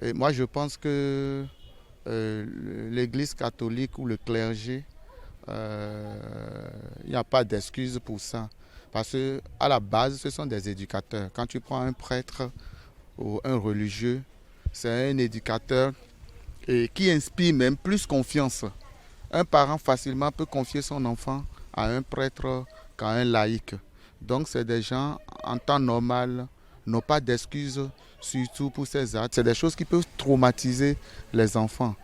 Et moi, je pense que l'Église catholique ou le clergé, il n'y a pas d'excuse pour ça. Parce qu'à la base, ce sont des éducateurs. Quand tu prends un prêtre ou un religieux, c'est un éducateur et qui inspire même plus confiance. Un parent facilement peut confier son enfant à un prêtre qu'à un laïc. Donc c'est des gens en temps normal n'ont pas d'excuses, surtout pour ces actes. C'est des choses qui peuvent traumatiser les enfants.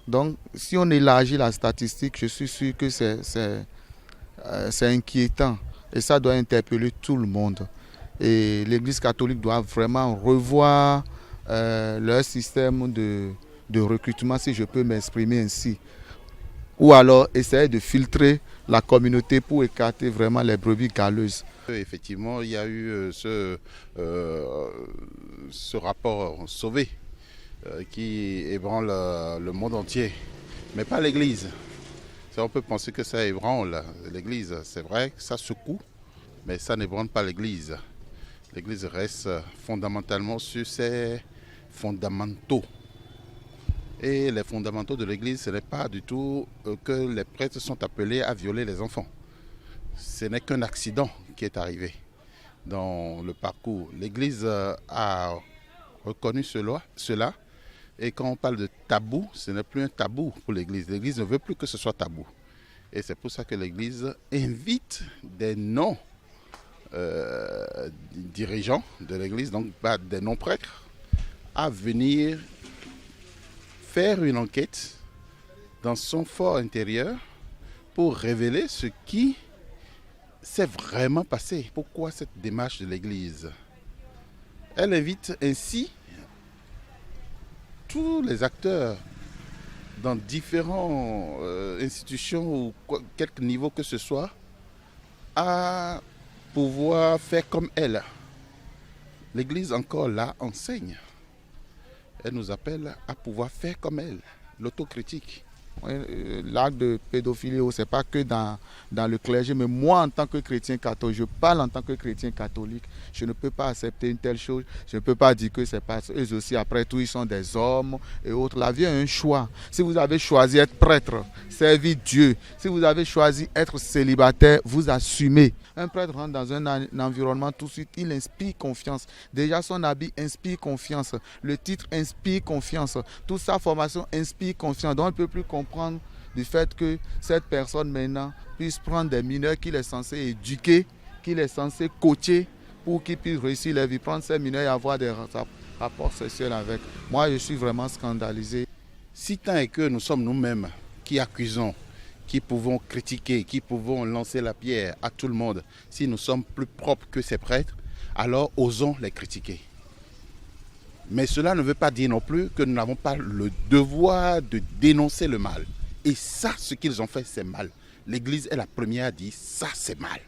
Donc si on élargit la statistique, je suis sûr que c'est inquiétant et ça doit interpeller tout le monde. Et l'Église catholique doit vraiment revoir leur système de recrutement, si je peux m'exprimer ainsi. Ou alors essayer de filtrer la communauté pour écarter vraiment les brebis galeuses. Effectivement, il y a eu ce rapport sauvé qui ébranle le monde entier, mais pas l'Église. Ça, on peut penser que ça ébranle l'Église. C'est vrai que ça secoue, mais ça n'ébranle pas l'Église. L'Église reste fondamentalement sur ses fondamentaux. Et les fondamentaux de l'Église, ce n'est pas du tout que les prêtres sont appelés à violer les enfants. Ce n'est qu'un accident qui est arrivé dans le parcours. L'Église a reconnu cela. Et quand on parle de tabou, ce n'est plus un tabou pour l'Église. L'Église ne veut plus que ce soit tabou. Et c'est pour ça que l'Église invite des non-dirigeants de l'Église, donc des non-prêtres, à venir faire une enquête dans son fort intérieur pour révéler ce qui s'est vraiment passé. Pourquoi cette démarche de l'Église? Elle invite ainsi tous les acteurs dans différentes institutions ou quelque niveau que ce soit à pouvoir faire comme elle. L'Église encore là enseigne. Elle nous appelle à pouvoir faire comme elle, l'autocritique. L'acte de pédophilie, ce n'est pas que dans le clergé, mais moi en tant que chrétien catholique, je parle en tant que chrétien catholique, je ne peux pas accepter une telle chose, je ne peux pas dire que c'est pas eux aussi, après tout, ils sont des hommes et autres. La vie est un choix. Si vous avez choisi être prêtre, servir Dieu, si vous avez choisi être célibataire, vous assumez. Un prêtre rentre dans un environnement tout de suite, il inspire confiance. Déjà son habit inspire confiance, le titre inspire confiance, toute sa formation inspire confiance. Donc on ne peut plus comprendre du fait que cette personne maintenant puisse prendre des mineurs qu'il est censé éduquer, qu'il est censé coacher pour qu'ils puissent réussir leur vie, prendre ces mineurs et avoir des rapports sexuels avec. Moi, je suis vraiment scandalisé. Si tant est que nous sommes nous-mêmes qui accusons, qui pouvons critiquer, qui pouvons lancer la pierre à tout le monde, si nous sommes plus propres que ces prêtres, alors osons les critiquer. Mais cela ne veut pas dire non plus que nous n'avons pas le devoir de dénoncer le mal. Et ça, ce qu'ils ont fait, c'est mal. L'Église est la première à dire ça, c'est mal.